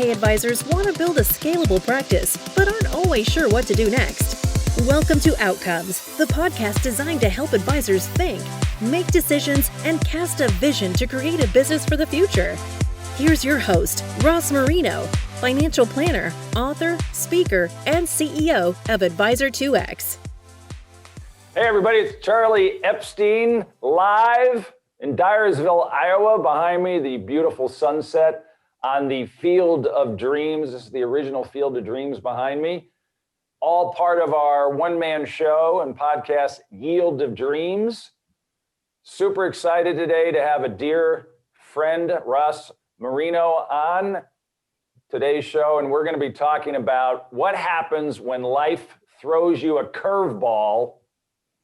401k advisors want to build a scalable practice, but aren't always sure what to do next. Welcome to Outcomes, the podcast designed to help advisors think, make decisions, and cast a vision to create a business for the future. Here's your host, Ross Marino, financial planner, author, speaker, and CEO of Advisor2X. Hey everybody, it's Charlie Epstein live in Dyersville, Iowa. Behind me, the beautiful sunset on the Field of Dreams. This is the original Field of Dreams behind me. All part of our one-man show and podcast, Yield of Dreams. Super excited today to have a dear friend, Ross Marino, on today's show. And we're going to be talking about what happens when life throws you a curveball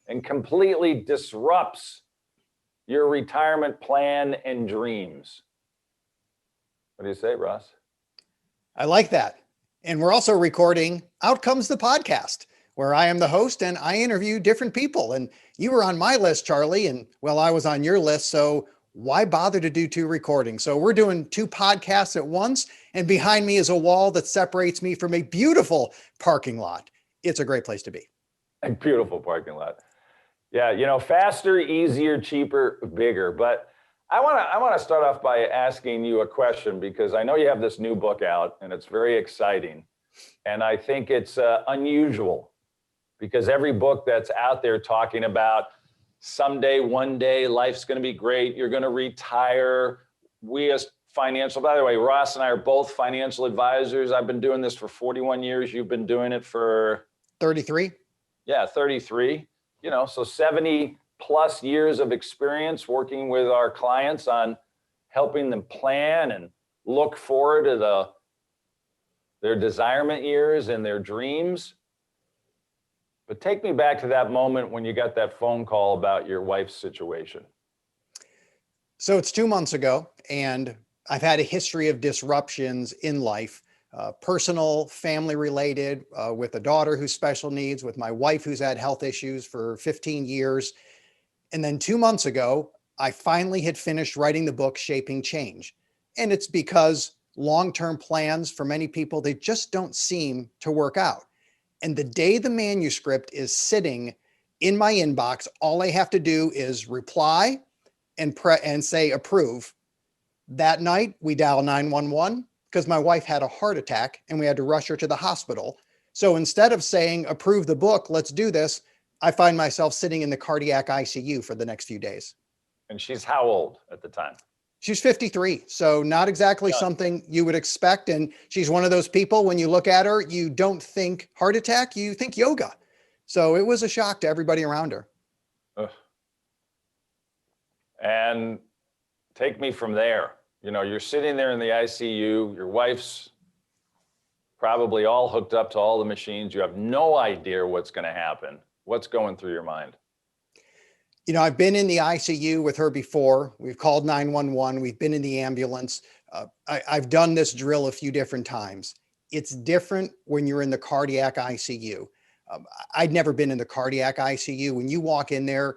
and completely disrupts your retirement plan and dreams. What do you say, Ross? I like that. And we're also recording Outcomes, the podcast, where I am the host and I interview different people. And you were on my list, Charlie, and well, I was on your list. So why bother to do two recordings? So we're doing two podcasts at once. And behind me is a wall that separates me from a beautiful parking lot. It's a great place to be. A beautiful parking lot. Yeah, you know, faster, easier, cheaper, bigger. But I want to start off by asking you a question, because I know you have this new book out and it's very exciting. And I think it's unusual, because every book that's out there talking about someday, one day, life's going to be great, you're going to retire. We as financial, by the way, Ross and I are both financial advisors. I've been doing this for 41 years. You've been doing it for 33. Yeah, 33. You know, so 70 plus years of experience working with our clients on helping them plan and look forward to their desirement years and their dreams. But take me back to that moment when you got that phone call about your wife's situation. So it's 2 months ago, and I've had a history of disruptions in life, personal, family related, with a daughter who's special needs, with my wife who's had health issues for 15 years. And then 2 months ago, I finally had finished writing the book, Shaping Change. And it's because long-term plans for many people, they just don't seem to work out. And the day the manuscript is sitting in my inbox, all I have to do is reply and say approve. That night, we dial 911 because my wife had a heart attack and we had to rush her to the hospital. So instead of saying approve the book, let's do this, I find myself sitting in the cardiac ICU for the next few days. And she's how old at the time? She's 53. So not exactly something you would expect. And she's one of those people, when you look at her, you don't think heart attack, you think yoga. So it was a shock to everybody around her. Ugh. And take me from there. You know, you're sitting there in the ICU, your wife's probably all hooked up to all the machines. You have no idea what's going to happen. What's going through your mind? You know, I've been in the ICU with her before. We've called 911. We've been in the ambulance. I've done this drill a few different times. It's different when you're in the cardiac ICU. I'd never been in the cardiac ICU. When you walk in there,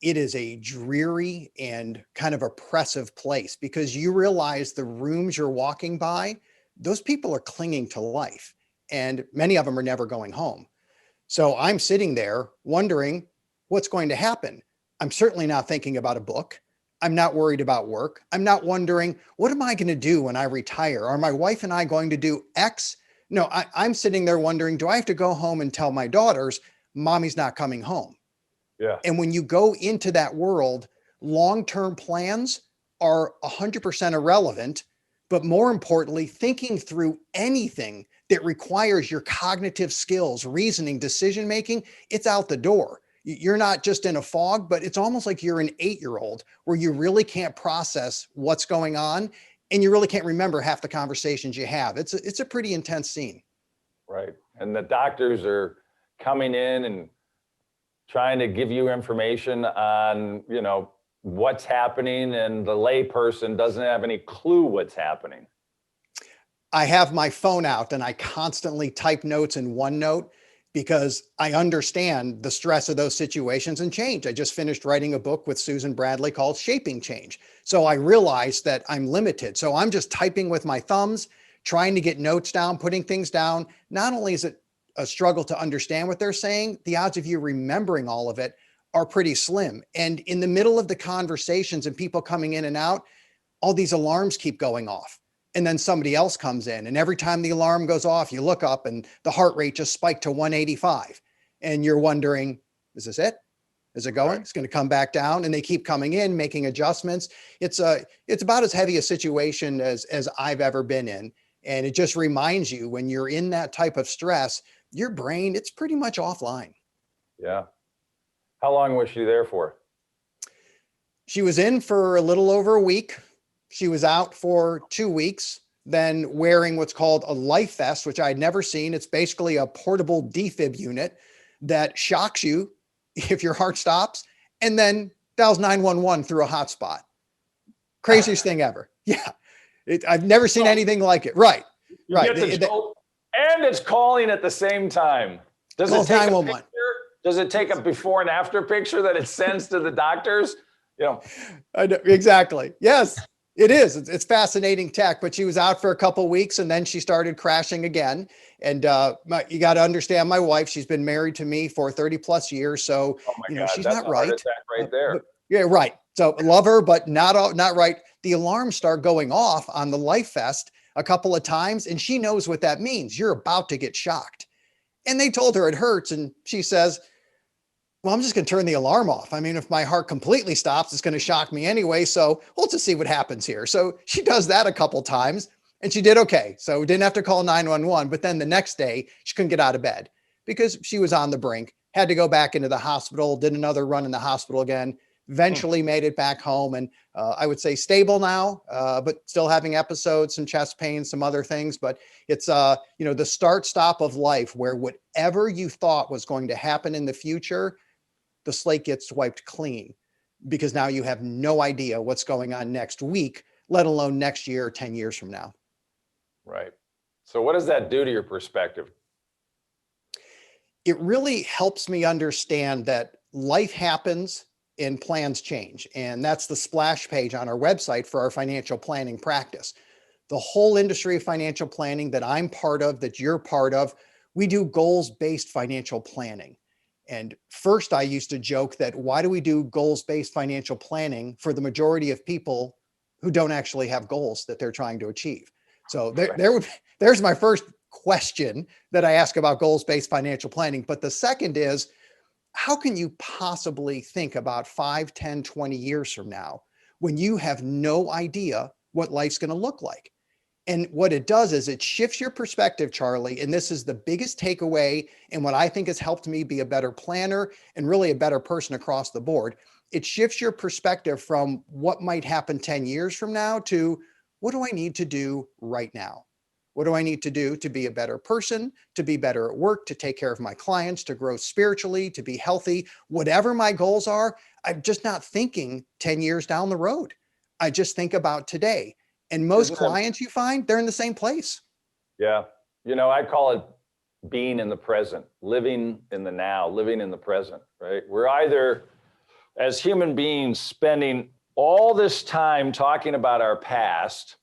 it is a dreary and kind of oppressive place, because you realize the rooms you're walking by, those people are clinging to life, and many of them are never going home. So I'm sitting there wondering what's going to happen. I'm certainly not thinking about a book. I'm not worried about work. I'm not wondering, what am I going to do when I retire? Are my wife and I going to do X? No, I'm sitting there wondering, do I have to go home and tell my daughters, mommy's not coming home? Yeah. And when you go into that world, long-term plans are 100% irrelevant, but more importantly, thinking through anything that requires your cognitive skills, reasoning, decision-making, it's out the door. You're not just in a fog, but it's almost like you're an 8-year-old where you really can't process what's going on, and you really can't remember half the conversations you have. It's a pretty intense scene. Right. And the doctors are coming in and trying to give you information on, you know, what's happening, and the layperson doesn't have any clue what's happening. I have my phone out and I constantly type notes in OneNote because I understand the stress of those situations and change. I just finished writing a book with Susan Bradley called Shaping Change. So I realized that I'm limited. So I'm just typing with my thumbs, trying to get notes down, putting things down. Not only is it a struggle to understand what they're saying, the odds of you remembering all of it are pretty slim. And in the middle of the conversations and people coming in and out, all these alarms keep going off. And then somebody else comes in, and every time the alarm goes off, you look up and the heart rate just spiked to 185. And you're wondering, is this it? Is it going? Right. It's going to come back down. And they keep coming in, making adjustments. It's about as heavy a situation as I've ever been in. And it just reminds you, when you're in that type of stress, your brain, it's pretty much offline. Yeah. How long was she there for? She was in for a little over a week. She was out for 2 weeks, then wearing what's called a life vest, which I'd never seen. It's basically a portable defib unit that shocks you if your heart stops, and then dials 911 through a hotspot. Craziest thing ever. Yeah. I've never seen anything like it. Right. Right. And it's calling at the same time. Does it take a picture? Does it take a before and after picture that it sends to the doctors? I know, exactly. Yes, it is. It's fascinating tech, but she was out for a couple of weeks and then she started crashing again. And you got to understand my wife, she's been married to me for 30 plus years. So, God, she's not right. Right there. Yeah, right. So love her, but not right. The alarms start going off on the life vest a couple of times. And she knows what that means. You're about to get shocked. And they told her it hurts. And she says, well, I'm just going to turn the alarm off. I mean, if my heart completely stops, it's going to shock me anyway. So we'll just see what happens here. So she does that a couple times and she did okay. So we didn't have to call 911, but then the next day she couldn't get out of bed because she was on the brink, had to go back into the hospital, did another run in the hospital again, eventually made it back home. And I would say stable now, but still having episodes, some chest pain, some other things. But it's, the start stop of life where whatever you thought was going to happen in the future, the slate gets wiped clean because now you have no idea what's going on next week, let alone next year or 10 years from now. Right. So what does that do to your perspective? It really helps me understand that life happens and plans change. And that's the splash page on our website for our financial planning practice. The whole industry of financial planning that I'm part of, that you're part of, we do goals-based financial planning. And first, I used to joke that why do we do goals-based financial planning for the majority of people who don't actually have goals that they're trying to achieve? So there's my first question that I ask about goals-based financial planning. But the second is, how can you possibly think about 5, 10, 20 years from now when you have no idea what life's going to look like? And what it does is it shifts your perspective, Charlie. And this is the biggest takeaway. And what I think has helped me be a better planner and really a better person across the board. It shifts your perspective from what might happen 10 years from now to what do I need to do right now? What do I need to do to be a better person, to be better at work, to take care of my clients, to grow spiritually, to be healthy? Whatever my goals are, I'm just not thinking 10 years down the road. I just think about today. And most clients you find, they're in the same place. Yeah. I call it being in the present, living in the now, living in the present, right? We're either, as human beings, spending all this time talking about our past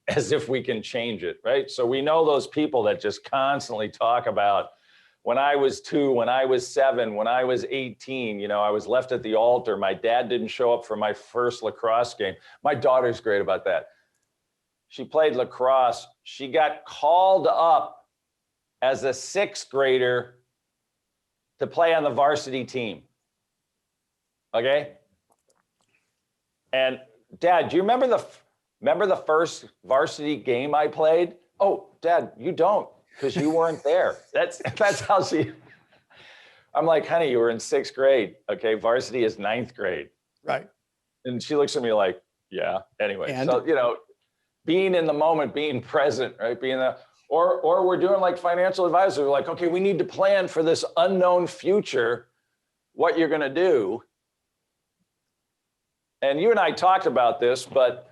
as if we can change it, right? So we know those people that just constantly talk about when I was 2, when I was 7, when I was 18, I was left at the altar. My dad didn't show up for my first lacrosse game. My daughter's great about that. She played lacrosse. She got called up as a 6th grader to play on the varsity team. Okay? And Dad, do you remember the first varsity game I played? Oh, Dad, you don't, because you weren't there. That's how I'm like, honey, you were in 6th grade. Okay, varsity is 9th grade. Right. And she looks at me like, yeah. Anyway, and so being in the moment, being present, right? Or we're doing like financial advisors. We're like, okay, we need to plan for this unknown future, what you're going to do. And you and I talked about this, but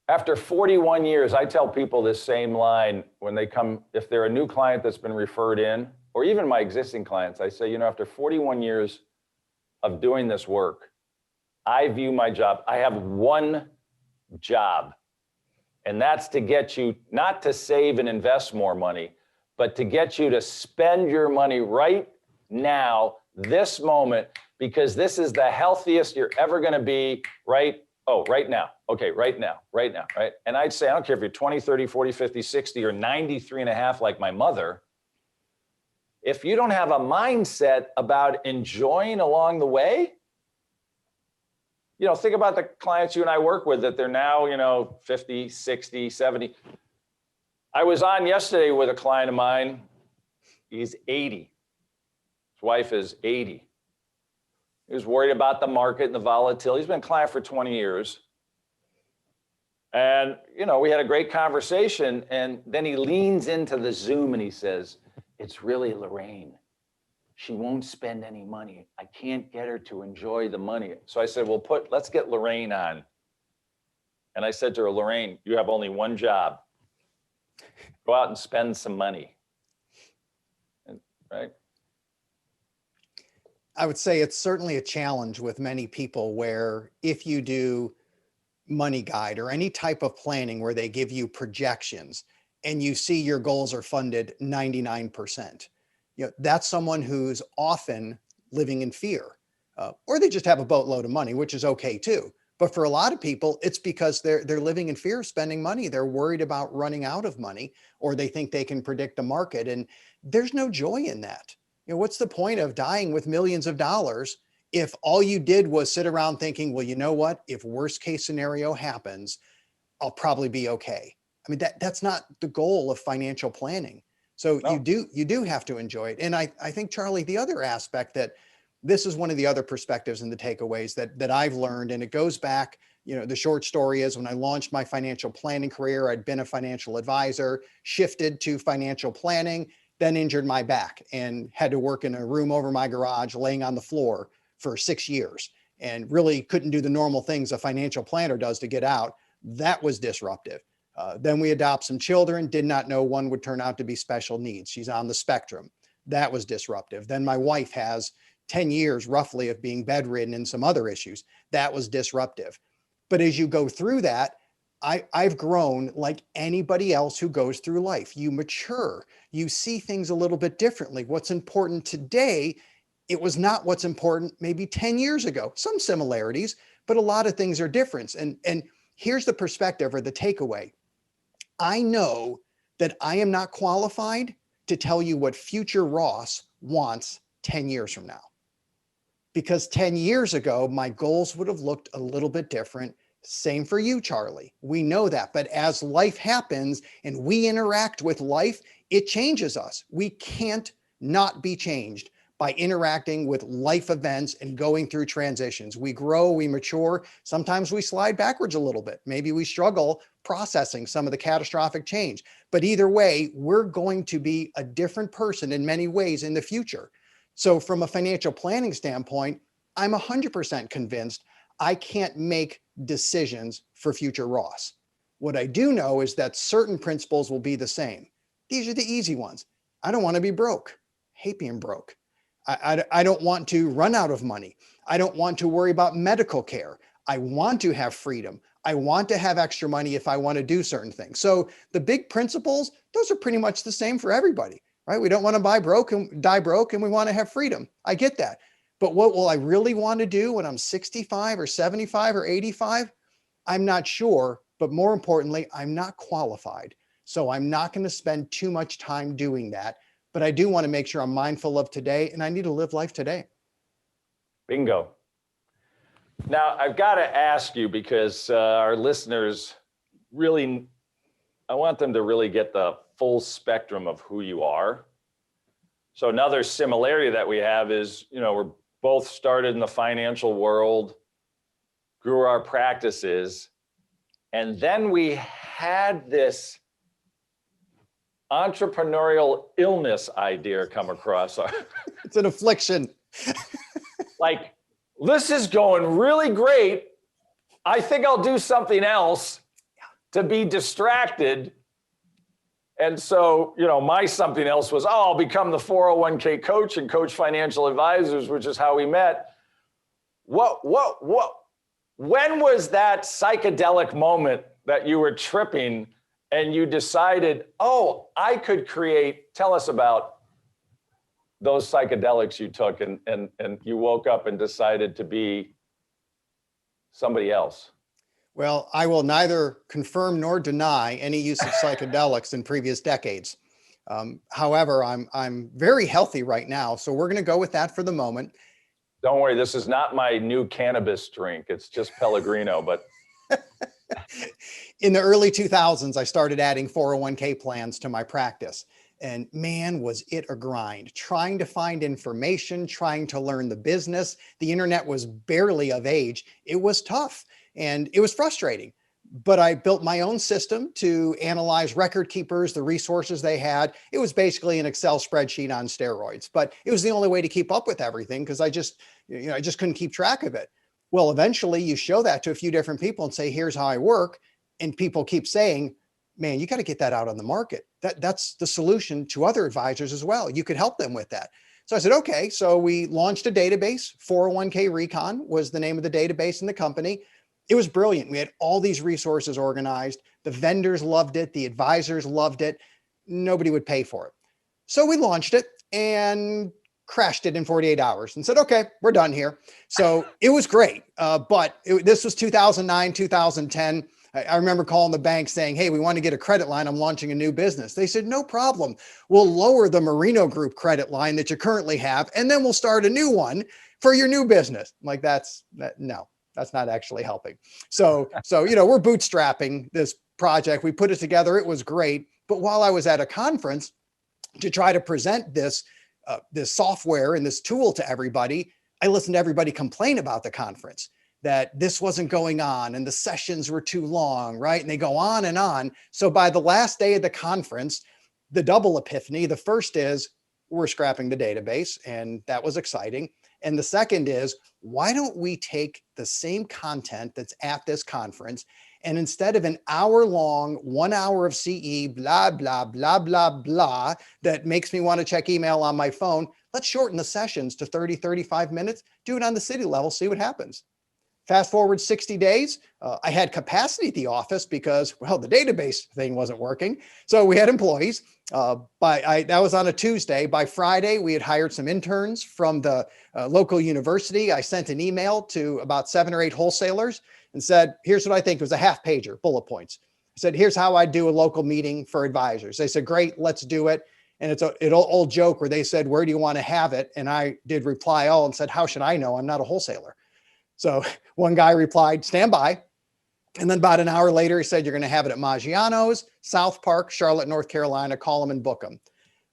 after 41 years, I tell people this same line when they come, if they're a new client that's been referred in, or even my existing clients, I say, after 41 years of doing this work, I view my job, I have one job, And that's to get you not to save and invest more money, but to get you to spend your money right now, this moment, because this is the healthiest you're ever going to be, right? Oh, right now. Okay, right now, right? And I'd say, I don't care if you're 20, 30, 40, 50, 60, or 93 and a half like my mother. If you don't have a mindset about enjoying along the way, think about the clients you and I work with that they're now, 50, 60, 70. I was on yesterday with a client of mine. He's 80. His wife is 80. He was worried about the market and the volatility. He's been a client for 20 years. And, we had a great conversation. And then he leans into the Zoom and he says, "It's really Lorraine. She won't spend any money. I can't get her to enjoy the money." So I said, well, let's get Lorraine on. And I said to her, "Lorraine, you have only one job. Go out and spend some money." Right? I would say it's certainly a challenge with many people where if you do money guide or any type of planning where they give you projections and you see your goals are funded 99%, that's someone who's often living in fear, or they just have a boatload of money, which is okay too. But for a lot of people, it's because they're living in fear of spending money. They're worried about running out of money, or they think they can predict the market. And there's no joy in that. What's the point of dying with millions of dollars if all you did was sit around thinking, well, you know what? If worst case scenario happens, I'll probably be okay. I mean, that's not the goal of financial planning. So no. you do have to enjoy it. And I think, Charlie, the other aspect that this is one of the other perspectives and the takeaways that I've learned, and it goes back, the short story is when I launched my financial planning career, I'd been a financial advisor, shifted to financial planning, then injured my back and had to work in a room over my garage, laying on the floor for 6 years, and really couldn't do the normal things a financial planner does to get out. That was disruptive. Then we adopt some children, did not know one would turn out to be special needs. She's on the spectrum. That was disruptive. Then my wife has 10 years roughly of being bedridden and some other issues. That was disruptive. But as you go through that, I've grown like anybody else who goes through life. You mature, you see things a little bit differently. What's important today, it was not what's important maybe 10 years ago. Some similarities, but a lot of things are different. And here's the perspective or the takeaway. I know that I am not qualified to tell you what future Ross wants 10 years from now. Because 10 years ago, my goals would have looked a little bit different. Same for you, Charlie. We know that. But as life happens and we interact with life, it changes us. We can't not be changed by interacting with life events and going through transitions. We grow, we mature. Sometimes we slide backwards a little bit. Maybe we struggle processing some of the catastrophic change. But either way, we're going to be a different person in many ways in the future. So from a financial planning standpoint, I'm 100% convinced I can't make decisions for future Ross. What I do know is that certain principles will be the same. These are the easy ones. I don't want to be broke. I hate being broke. I don't want to run out of money. I don't want to worry about medical care. I want to have freedom. I want to have extra money if I want to do certain things. So the big principles, those are pretty much the same for everybody, right? We don't want to die broke and we want to have freedom. I get that. But what will I really want to do when I'm 65 or 75 or 85? I'm not sure, but more importantly, I'm not qualified. So I'm not going to spend too much time doing that. But I do want to make sure I'm mindful of today, and I need to live life today. Bingo. Now, I've got to ask you, because our listeners really, I want them to really get the full spectrum of who you are. So another similarity that we have is, we're both started in the financial world, grew our practices, and then we had this entrepreneurial illness idea come across. It's an affliction. Like, this is going really great. I think I'll do something else to be distracted. And so, my something else was, I'll become the 401k coach and coach financial advisors, which is how we met. When was that psychedelic moment that you were tripping and you decided, oh, I could tell us about those psychedelics you took and you woke up and decided to be somebody else. Well, I will neither confirm nor deny any use of psychedelics in previous decades. However, I'm very healthy right now, so we're going to go with that for the moment. Don't worry, this is not my new cannabis drink. It's just Pellegrino, but in the early 2000s, I started adding 401k plans to my practice. And man, was it a grind, trying to find information, trying to learn the business. The internet was barely of age. It was tough and it was frustrating. But I built my own system to analyze record keepers, the resources they had. It was basically an Excel spreadsheet on steroids, but it was the only way to keep up with everything because I just couldn't keep track of it. Well, eventually you show that to a few different people and say, here's how I work. And people keep saying, man, you got to get that out on the market. That's the solution to other advisors as well. You could help them with that. So I said, okay. So we launched a database. 401k Recon was the name of the database in the company. It was brilliant. We had all these resources organized. The vendors loved it. The advisors loved it. Nobody would pay for it. So we launched it and crashed it in 48 hours and said, okay, we're done here. So it was great. But this was 2009, 2010. I remember calling the bank saying, hey, we want to get a credit line. I'm launching a new business. They said, no problem. We'll lower the Marino Group credit line that you currently have, and then we'll start a new one for your new business. I'm like, no, that's not actually helping. So, we're bootstrapping this project. We put it together. It was great. But while I was at a conference to try to present this software and this tool to everybody, I listened to everybody complain about the conference, that this wasn't going on and the sessions were too long, right? And they go on and on. So by the last day of the conference, the double epiphany, the first is we're scrapping the database, and that was exciting. And the second is, why don't we take the same content that's at this conference, and instead of an hour long, 1 hour of CE, blah, blah, blah, blah, blah, that makes me want to check email on my phone, let's shorten the sessions to 30, 35 minutes, do it on the city level, see what happens. Fast forward 60 days, I had capacity at the office because, well, the database thing wasn't working. So we had employees. That was on a Tuesday. By Friday, we had hired some interns from the local university. I sent an email to about 7 or 8 wholesalers and said, here's what I think. It was a half pager, bullet points. I said, here's how I do a local meeting for advisors. They said, great, let's do it. And it's an old joke where they said, where do you want to have it? And I did reply all and said, how should I know? I'm not a wholesaler. So one guy replied, stand by. And then about an hour later, he said, you're going to have it at Maggiano's, South Park, Charlotte, North Carolina. Call them and book them.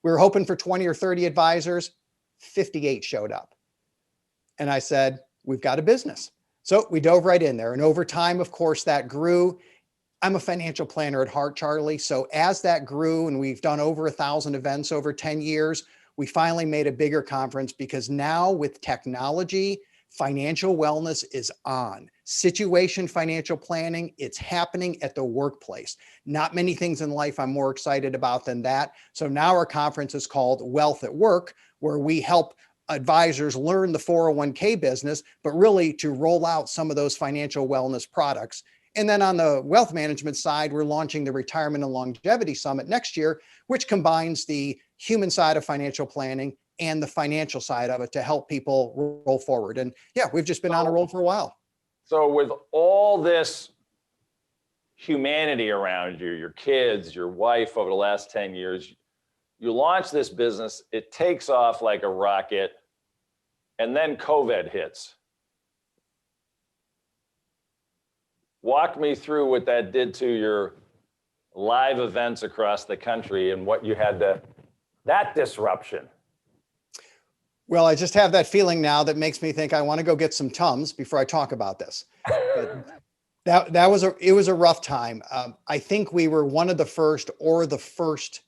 We were hoping for 20 or 30 advisors. 58 showed up. And I said, we've got a business. So we dove right in there. And over time, of course, that grew. I'm a financial planner at heart, Charlie. So as that grew, and we've done over 1,000 events over 10 years, we finally made a bigger conference because now with technology, financial wellness is on. Situation financial planning, it's happening at the workplace. Not many things in life I'm more excited about than that. So now our conference is called Wealth at Work, where we help advisors learn the 401k business, but really to roll out some of those financial wellness products. And then on the wealth management side, we're launching the Retirement and Longevity Summit next year, which combines the human side of financial planning and the financial side of it to help people roll forward. And yeah, we've just been on a roll for a while. So with all this humanity around you, your kids, your wife over the last 10 years, you launch this business, it takes off like a rocket, and then COVID hits. Walk me through what that did to your live events across the country and what you had that disruption. Well, I just have that feeling now that makes me think I want to go get some Tums before I talk about this. But it was a rough time. I think we were one of the first or the first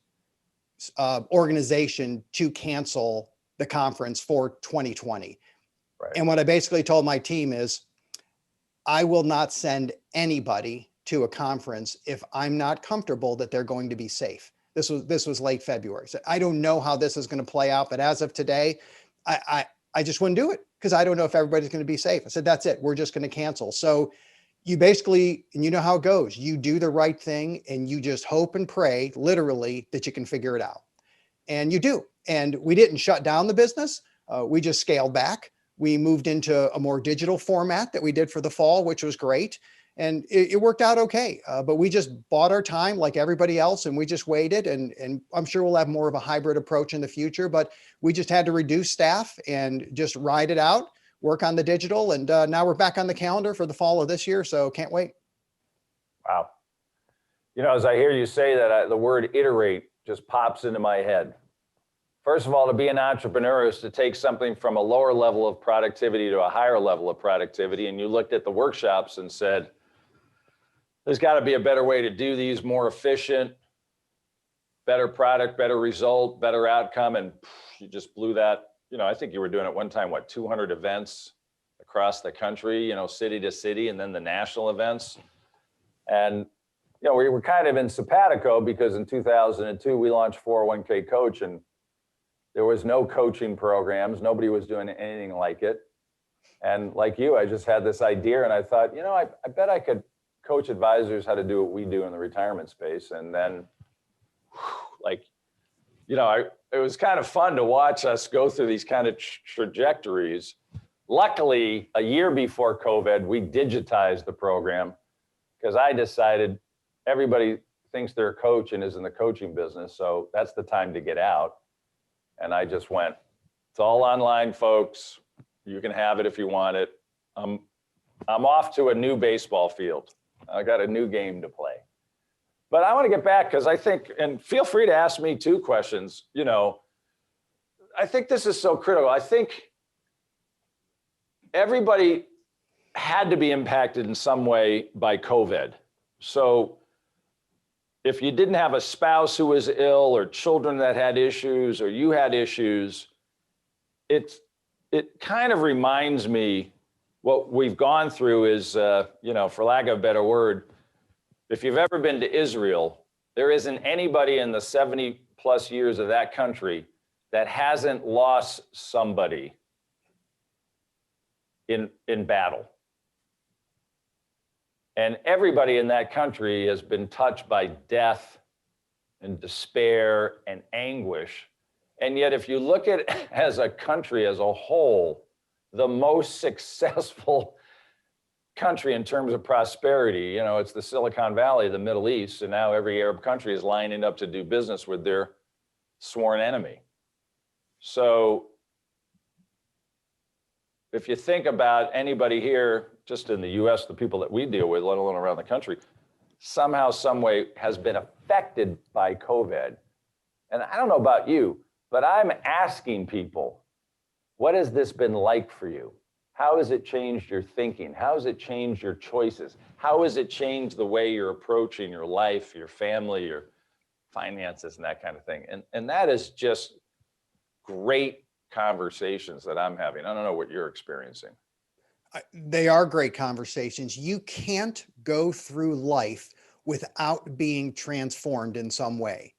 organization to cancel the conference for 2020. Right. And what I basically told my team is, I will not send anybody to a conference if I'm not comfortable that they're going to be safe. This was late February. So I don't know how this is going to play out, but as of today, I just wouldn't do it because I don't know if everybody's going to be safe. I said, that's it. We're just going to cancel. So You basically, and you know how it goes, you do the right thing and you just hope and pray, literally, that you can figure it out. And you do. And we didn't shut down the business. We just scaled back. We moved into a more digital format that we did for the fall, which was great. And it worked out okay. But we just bought our time like everybody else, and we just waited. And I'm sure we'll have more of a hybrid approach in the future, but we just had to reduce staff and just ride it out, work on the digital. And now we're back on the calendar for the fall of this year. So can't wait. Wow. As I hear you say that, the word iterate just pops into my head. First of all, to be an entrepreneur is to take something from a lower level of productivity to a higher level of productivity. And you looked at the workshops and said, there's got to be a better way to do these, more efficient, better product, better result, better outcome. And you just blew that. I think you were doing at one time, 200 events across the country, city to city, and then the national events. And, we were kind of in sabbatical because in 2002, we launched 401k Coach, and there was no coaching programs. Nobody was doing anything like it. And like you, I just had this idea and I thought, I bet I could coach advisors how to do what we do in the retirement space. And then it was kind of fun to watch us go through these kind of trajectories. Luckily, a year before COVID, we digitized the program because I decided everybody thinks they're a coach and is in the coaching business. So that's the time to get out. And I just went, it's all online, folks. You can have it if you want it. I'm off to a new baseball field. I got a new game to play. But I want to get back because I think, and feel free to ask me too questions, I think this is so critical. I think everybody had to be impacted in some way by COVID. So if you didn't have a spouse who was ill or children that had issues or you had issues, it kind of reminds me what we've gone through is, for lack of a better word, if you've ever been to Israel, there isn't anybody in the 70 plus years of that country that hasn't lost somebody in battle. And everybody in that country has been touched by death and despair and anguish. And yet, if you look at it as a country as a whole, the most successful country in terms of prosperity, it's the Silicon Valley, the Middle East, and now every Arab country is lining up to do business with their sworn enemy. So if you think about anybody here, just in the US, the people that we deal with, let alone around the country, somehow, some way has been affected by COVID. And I don't know about you, but I'm asking people, what has this been like for you? How has it changed your thinking? How has it changed your choices? How has it changed the way you're approaching your life, your family, your finances, and that kind of thing? And that is just great conversations that I'm having. I don't know what you're experiencing. They are great conversations. You can't go through life without being transformed in some way.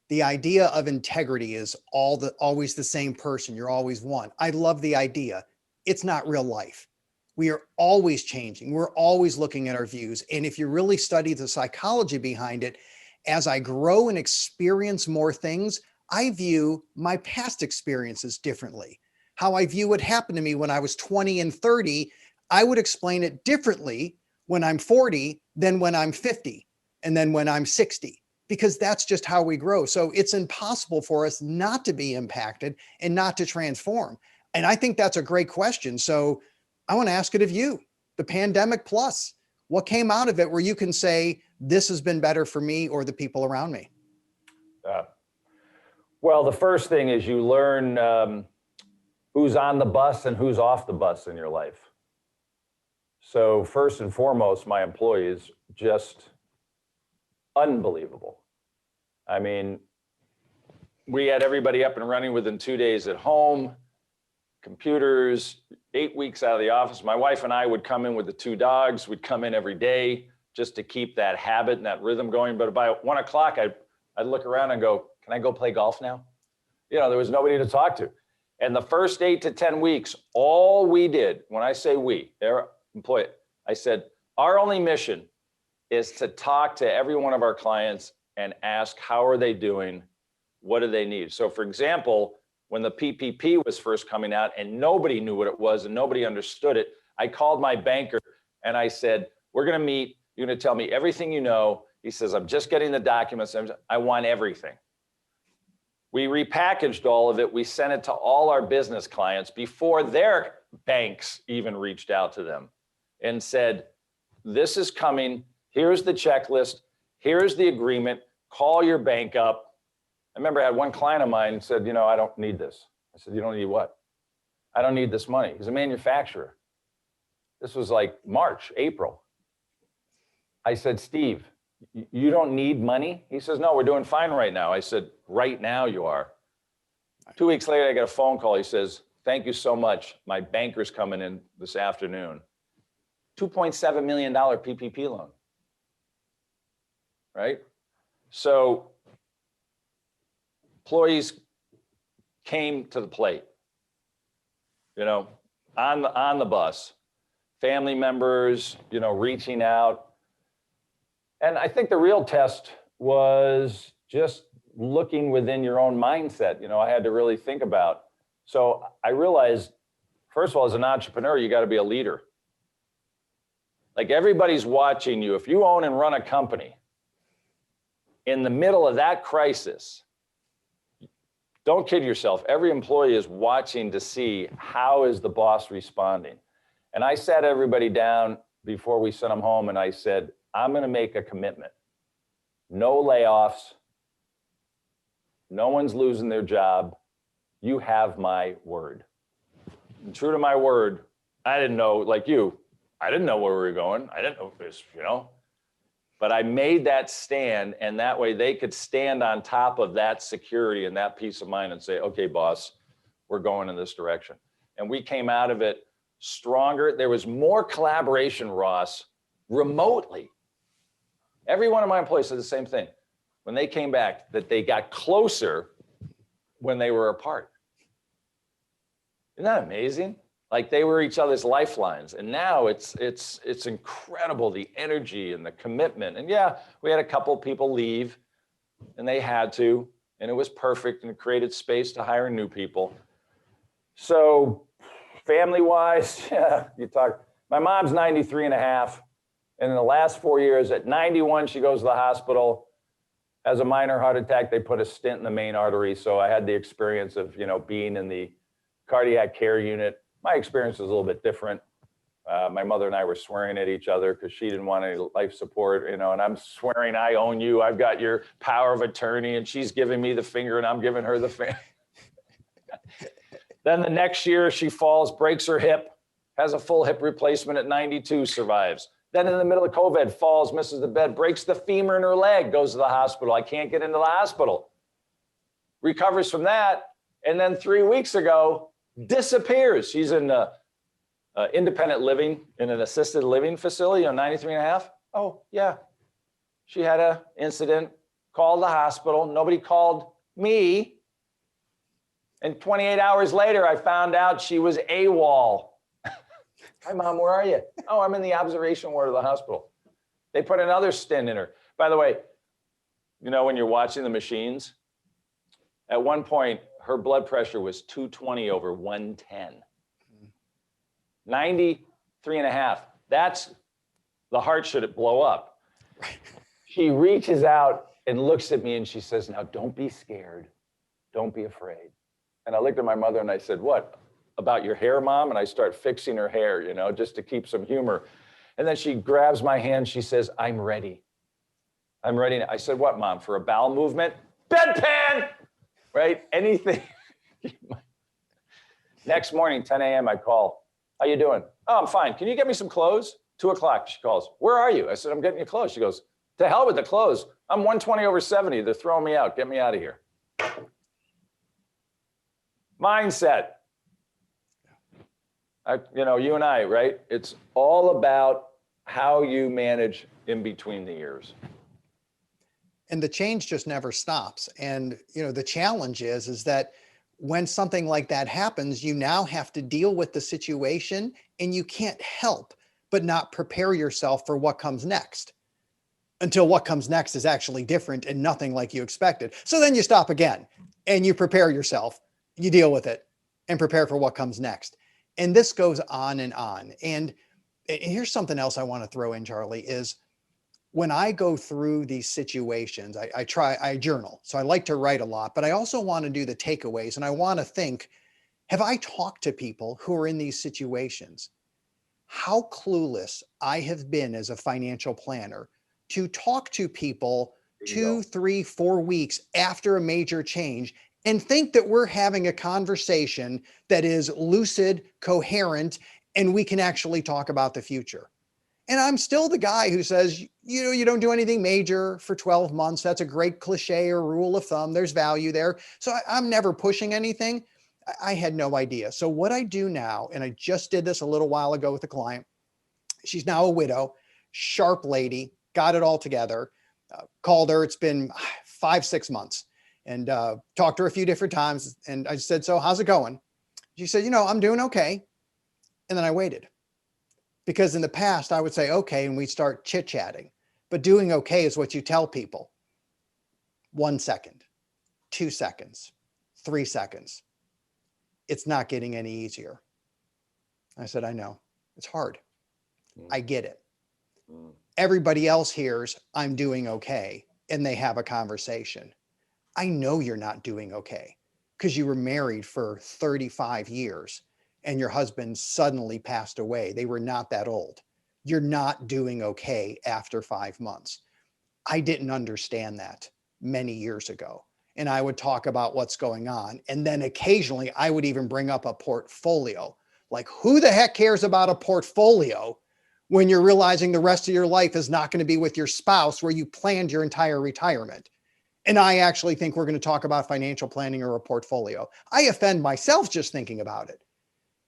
The idea of integrity is always the same person. You're always one. I love the idea. It's not real life. We are always changing. We're always looking at our views. And if you really study the psychology behind it, as I grow and experience more things, I view my past experiences differently. How I view what happened to me when I was 20 and 30, I would explain it differently when I'm 40 than when I'm 50 and then when I'm 60, because that's just how we grow. So it's impossible for us not to be impacted and not to transform. And I think that's a great question. So I want to ask it of you, the pandemic plus, what came out of it where you can say, this has been better for me or the people around me? Well, the first thing is you learn who's on the bus and who's off the bus in your life. So first and foremost, my employees, just unbelievable. I mean, we had everybody up and running within 2 days at home, computers, 8 weeks out of the office. My wife and I would come in with the 2 dogs. We'd come in every day just to keep that habit and that rhythm going. But by 1 o'clock, I'd look around and go, can I go play golf now? There was nobody to talk to. And the first 8 to 10 weeks, all we did, when I say we, their employee, I said, Our only mission is to talk to every one of our clients and ask, how are they doing? What do they need? So for example, when the PPP was first coming out and nobody knew what it was and nobody understood it, I called my banker and I said, we're going to meet. You're going to tell me everything you know. He says, I'm just getting the documents. I want everything. We repackaged all of it. We sent it to all our business clients before their banks even reached out to them and said, this is coming. Here's the checklist. Here's the agreement. Call your bank up. I remember I had one client of mine said, I don't need this. I said, you don't need what? I don't need this money. He's a manufacturer. This was like March, April. I said, Steve, you don't need money? He says, no, we're doing fine right now. I said, right now you are. 2 weeks later, I got a phone call. He says, thank you so much. My banker's coming in this afternoon. $2.7 million PPP loan, right? So employees came to the plate, on the bus, family members, reaching out. And I think the real test was just looking within your own mindset. I had to really think about. So I realized, first of all, as an entrepreneur, you got to be a leader. Like everybody's watching you. If you own and run a company in the middle of that crisis, don't kid yourself. Every employee is watching to see how is the boss responding. And I sat everybody down before we sent them home and I said, I'm going to make a commitment. No layoffs. No one's losing their job. You have my word. And true to my word, I didn't know, like you, I didn't know where we were going. I didn't know this, But I made that stand, and that way they could stand on top of that security and that peace of mind and say, okay, boss, we're going in this direction. And we came out of it stronger. There was more collaboration, Ross, remotely. Every one of my employees said the same thing. When they came back, that they got closer when they were apart. Isn't that amazing? Like they were each other's lifelines. And now it's incredible, the energy and the commitment. And yeah, we had a couple people leave and they had to, and it was perfect and it created space to hire new people. So family-wise, yeah, my mom's 93 and a half. And in the last 4 years, at 91, she goes to the hospital, has a minor heart attack. They put a stent in the main artery. So I had the experience of, being in the cardiac care unit. My experience was a little bit different. My mother and I were swearing at each other because she didn't want any life support, and I'm swearing I own you. I've got your power of attorney, and she's giving me the finger and I'm giving her the finger. Then the next year she falls, breaks her hip, has a full hip replacement at 92, survives. Then in the middle of COVID, falls, misses the bed, breaks the femur in her leg, goes to the hospital. I can't get into the hospital. Recovers from that. And then 3 weeks ago, disappears. She's in independent living in an assisted living facility on 93 and a half. Oh, yeah. She had an incident, called the hospital. Nobody called me. And 28 hours later, I found out she was AWOL. Hi, Mom, where are you? Oh, I'm in the observation ward of the hospital. They put another stent in her. By the way, when you're watching the machines, at one point, her blood pressure was 220 over 110. 93 and a half. That's the heart should it blow up. She reaches out and looks at me and she says, now don't be scared. Don't be afraid. And I looked at my mother and I said, what? About your hair, Mom? And I start fixing her hair, just to keep some humor. And then she grabs my hand. She says, I'm ready. I'm ready now. I said, what, Mom? For a bowel movement? Bedpan! Right? Anything. Next morning, 10 a.m., I call. How you doing? Oh, I'm fine. Can you get me some clothes? 2 o'clock, she calls. Where are you? I said, I'm getting you clothes. She goes, to hell with the clothes. I'm 120 over 70. They're throwing me out. Get me out of here. Mindset. You and I, right? It's all about how you manage in between the years. And the change just never stops. And, the challenge is that when something like that happens, you now have to deal with the situation and you can't help but not prepare yourself for what comes next until what comes next is actually different and nothing like you expected. So then you stop again and you prepare yourself, you deal with it and prepare for what comes next. And this goes on and on. And here's something else I want to throw in, Charlie, is when I go through these situations, I journal. So I like to write a lot, but I also want to do the takeaways. And I want to think, have I talked to people who are in these situations? How clueless I have been as a financial planner to talk to people 2, 3, 4 weeks after a major change and think that we're having a conversation that is lucid, coherent, and we can actually talk about the future. And I'm still the guy who says, you don't do anything major for 12 months. That's a great cliche or rule of thumb. There's value there. So I'm never pushing anything. I had no idea. So what I do now, and I just did this a little while ago with a client, she's now a widow, sharp lady, got it all together, called her. It's been 5, 6 months and talked to her a few different times. And I said, so how's it going? She said, I'm doing okay. And then I waited. Because in the past, I would say, okay, and we'd start chit-chatting. But doing okay is what you tell people. 1 second, 2 seconds, 3 seconds. It's not getting any easier. I said, I know. It's hard. I get it. Everybody else hears I'm doing okay, and they have a conversation. I know you're not doing okay because you were married for 35 years. And your husband suddenly passed away. They were not that old. You're not doing okay after 5 months. I didn't understand that many years ago. And I would talk about what's going on. And then occasionally I would even bring up a portfolio. Like, who the heck cares about a portfolio when you're realizing the rest of your life is not going to be with your spouse where you planned your entire retirement? And I actually think we're going to talk about financial planning or a portfolio. I offend myself just thinking about it.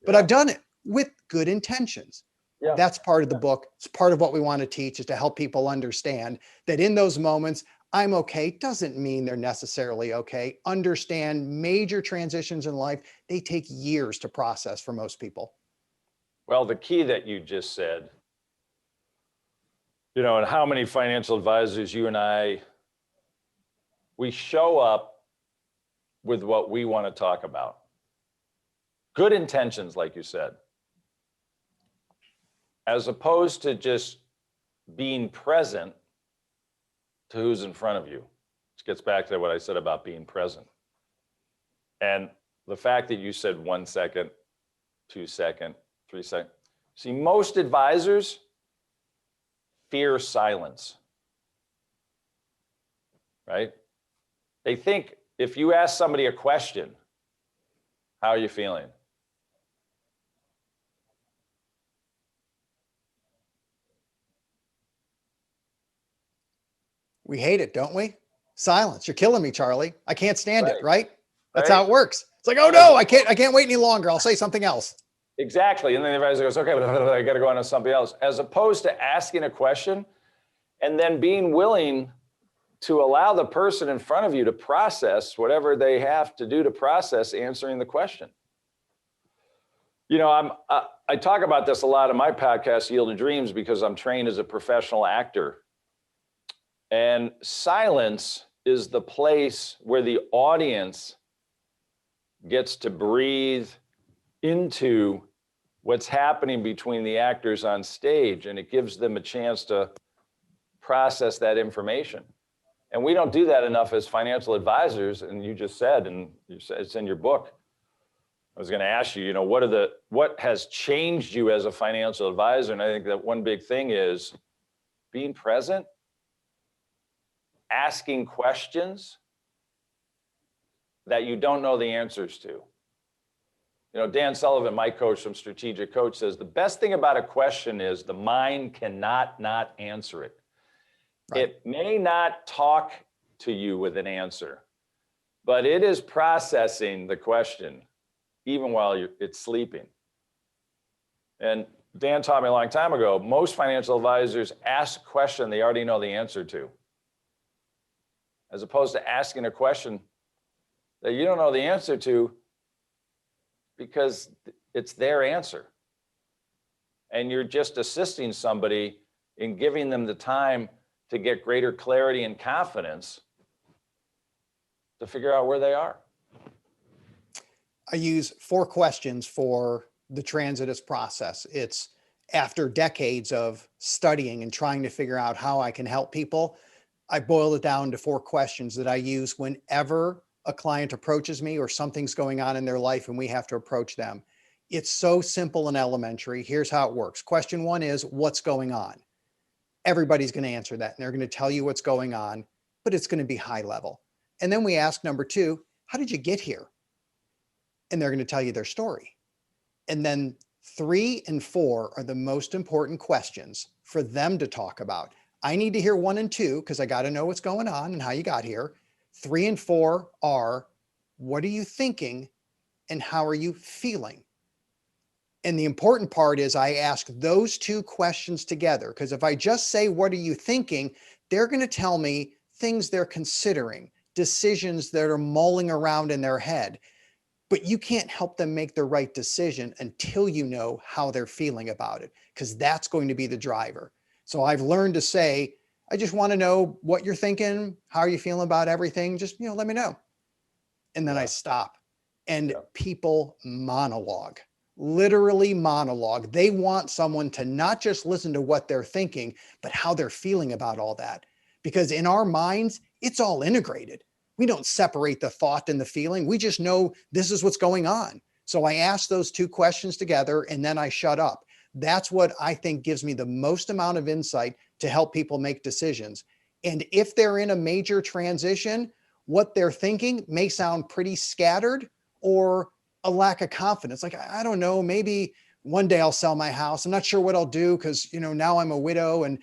But I've done it with good intentions. Yeah. That's part of the book. It's part of what we want to teach, is to help people understand that in those moments, I'm okay doesn't mean they're necessarily okay. Understand major transitions in life, they take years to process for most people. Well, the key that you just said, and how many financial advisors, you and I, we show up with what we want to talk about. Good intentions, like you said, as opposed to just being present to who's in front of you. Which gets back to what I said about being present. And the fact that you said 1 second, 2 second, 3 second. See, most advisors fear silence, right? They think if you ask somebody a question, how are you feeling? We hate it, don't we? Silence. You're killing me, Charlie. I can't stand it, right? That's how it works. It's like, oh no, I can't wait any longer. I'll say something else. Exactly. And then the advisor goes, okay, I got to go on to something else. As opposed to asking a question and then being willing to allow the person in front of you to process whatever they have to do to process answering the question. I talk about this a lot in my podcast, Yield to Dreams, because I'm trained as a professional actor. And silence is the place where the audience gets to breathe into what's happening between the actors on stage, and it gives them a chance to process that information. And we don't do that enough as financial advisors, and you just said, and you said it's in your book. I was going to ask you, what has changed you as a financial advisor? And I think that one big thing is being present, asking questions that you don't know the answers to. Dan Sullivan, my coach from Strategic Coach, says the best thing about a question is the mind cannot not answer it. Right. It may not talk to you with an answer, but it is processing the question even while it's sleeping. And Dan taught me a long time ago, most financial advisors ask a question they already know the answer to, as opposed to asking a question that you don't know the answer to because it's their answer. and you're just assisting somebody in giving them the time to get greater clarity and confidence to figure out where they are. I use 4 questions for the Transitus process. It's after decades of studying and trying to figure out how I can help people. I boiled it down to 4 questions that I use whenever a client approaches me or something's going on in their life and we have to approach them. It's so simple and elementary. Here's how it works. Question 1 is, what's going on? Everybody's going to answer that, and they're going to tell you what's going on, but it's going to be high level. And then we ask number 2, how did you get here? And they're going to tell you their story. And then 3 and 4 are the most important questions for them to talk about. I need to hear 1 and 2 because I got to know what's going on and how you got here. 3 and 4 are, what are you thinking and how are you feeling? And the important part is I ask those 2 questions together, because if I just say, what are you thinking? They're going to tell me things they're considering, decisions that are mulling around in their head. But you can't help them make the right decision until you know how they're feeling about it, because that's going to be the driver. So I've learned to say, I just want to know what you're thinking. How are you feeling about everything? Just, let me know. And then I stop. And people monologue, literally monologue. They want someone to not just listen to what they're thinking, but how they're feeling about all that. Because in our minds, it's all integrated. We don't separate the thought and the feeling. We just know this is what's going on. So I ask those 2 questions together and then I shut up. That's what I think gives me the most amount of insight to help people make decisions. And if they're in a major transition, what they're thinking may sound pretty scattered or a lack of confidence. Like, I don't know, maybe one day I'll sell my house. I'm not sure what I'll do because, now I'm a widow and,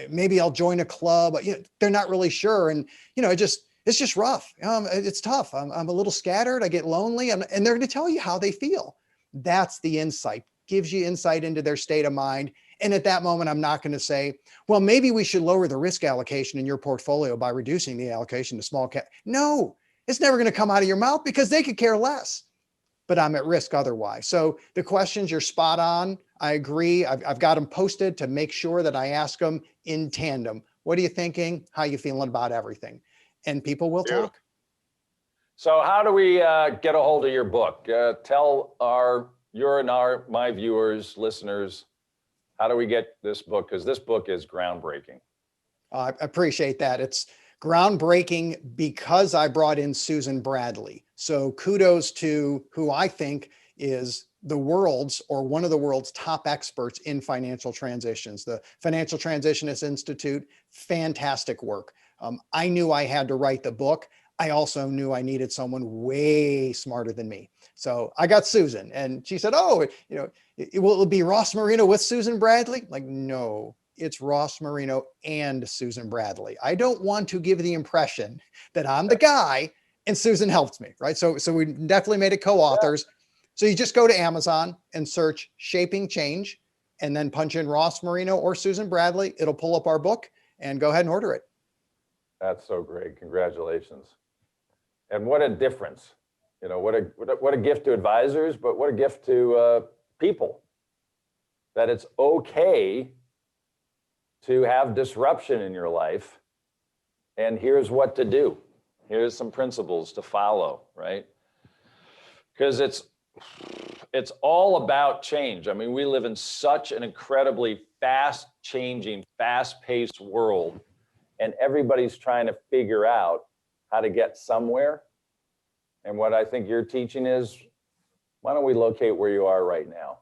maybe I'll join a club. They're not really sure. And, it's just rough. It's tough. I'm a little scattered. I get lonely. And they're going to tell you how they feel. That's the insight. Gives you insight into their state of mind. And at that moment, I'm not going to say, well, maybe we should lower the risk allocation in your portfolio by reducing the allocation to small cap. No, it's never going to come out of your mouth because they could care less. But I'm at risk otherwise. So the questions, you're spot on. I agree. I've got them posted to make sure that I ask them in tandem. What are you thinking? How are you feeling about everything? And people will talk. So how do we get a hold of your book? Tell my viewers, listeners, how do we get this book? Because this book is groundbreaking. I appreciate that. It's groundbreaking because I brought in Susan Bradley. So kudos to who I think is the world's or one of the world's top experts in financial transitions. The Financial Transitionist Institute, fantastic work. I knew I had to write the book. I also knew I needed someone way smarter than me. So I got Susan and she said, oh, will it be Ross Marino with Susan Bradley? Like, no, it's Ross Marino and Susan Bradley. I don't want to give the impression that I'm the guy and Susan helped me, right? So we definitely made it co-authors. So you just go to Amazon and search Shaping Change and then punch in Ross Marino or Susan Bradley. It'll pull up our book and go ahead and order it. That's so great. Congratulations. And what a difference. What a gift to advisors, but what a gift to people. That it's okay to have disruption in your life. And here's what to do. Here's some principles to follow, right? Because it's all about change. I mean, we live in such an incredibly fast-changing, fast-paced world. And everybody's trying to figure out how to get somewhere. And what I think you're teaching is, why don't we locate where you are right now?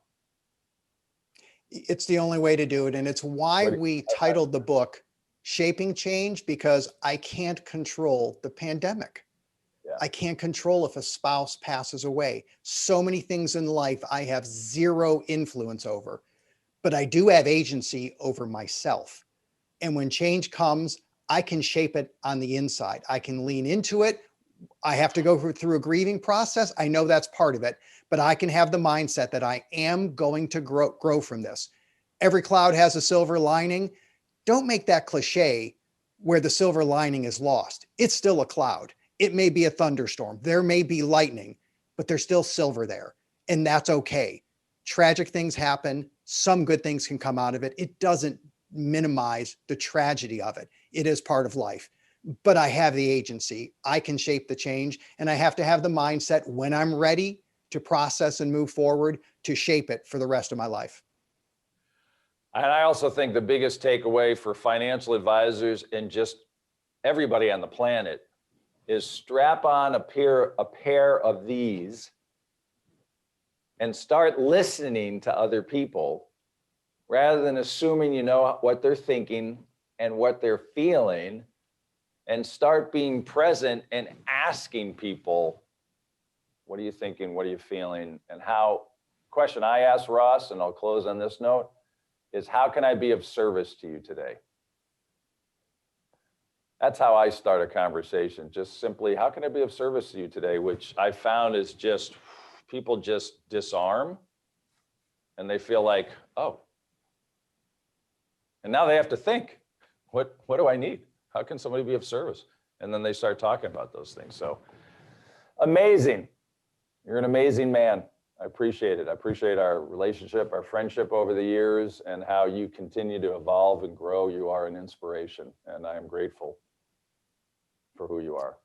It's the only way to do it. And it's why we titled the book Shaping Change, because I can't control the pandemic. Yeah. I can't control if a spouse passes away. So many things in life I have zero influence over, but I do have agency over myself. And when change comes, I can shape it on the inside. I can lean into it. I have to go through a grieving process. I know that's part of it, but I can have the mindset that I am going to grow from this. Every cloud has a silver lining. Don't make that cliche where the silver lining is lost. It's still a cloud. It may be a thunderstorm. There may be lightning, but there's still silver there. And that's okay. Tragic things happen. some good things can come out of it. It doesn't minimize the tragedy of it. It is part of life. But I have the agency. I can shape the change, and I have to have the mindset when I'm ready to process and move forward to shape it for the rest of my life. And I also think the biggest takeaway for financial advisors and just everybody on the planet is strap on a pair of these and start listening to other people rather than assuming you know what they're thinking and what they're feeling, and start being present and asking people, what are you thinking? What are you feeling? And question I asked Ross, and I'll close on this note, is how can I be of service to you today? That's how I start a conversation. Just simply, how can I be of service to you today? Which I found is just, people just disarm and they feel like, oh. And now they have to think, what do I need? How can somebody be of service? And then they start talking about those things. So amazing. You're an amazing man. I appreciate it. I appreciate our relationship, our friendship over the years, and how you continue to evolve and grow. You are an inspiration, and I am grateful for who you are.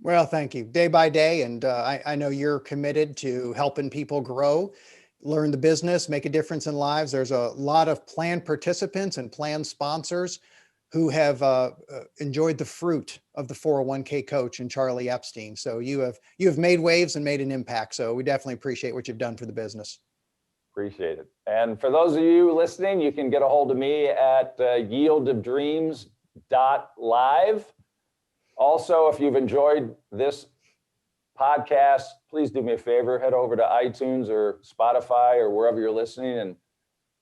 Well, thank you. Day by day. And I know you're committed to helping people grow, learn the business, make a difference in lives. There's a lot of plan participants and plan sponsors who have enjoyed the fruit of the 401k coach and Charlie Epstein. So you have made waves and made an impact. So we definitely appreciate what you've done for the business. Appreciate it. And for those of you listening, you can get a hold of me at yieldofdreams.live. Also, if you've enjoyed this podcast, please do me a favor, head over to iTunes or Spotify or wherever you're listening and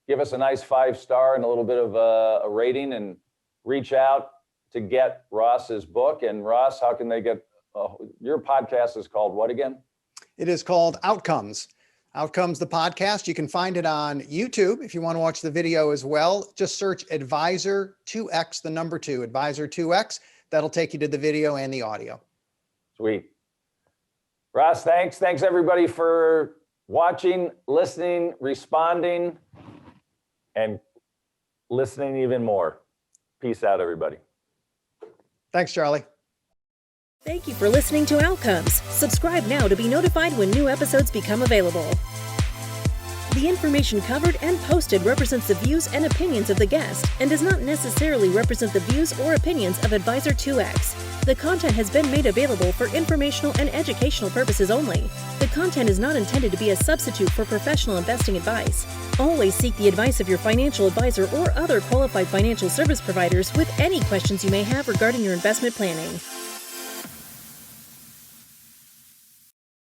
give us a nice 5-star and a little bit of a rating, and reach out to get Ross's book. And Ross, how can they get, your podcast is called what again? It is called Outcomes. Outcomes, the podcast. You can find it on YouTube if you want to watch the video as well. Just search Advisor 2X, the number 2, Advisor 2X. That'll take you to the video and the audio. Sweet. Ross, thanks. Thanks everybody for watching, listening, responding, and listening even more. Peace out, everybody. Thanks, Charlie. Thank you for listening to Outcomes. Subscribe now to be notified when new episodes become available. The information covered and posted represents the views and opinions of the guest and does not necessarily represent the views or opinions of Advisor 2X. The content has been made available for informational and educational purposes only. The content is not intended to be a substitute for professional investing advice. Always seek the advice of your financial advisor or other qualified financial service providers with any questions you may have regarding your investment planning.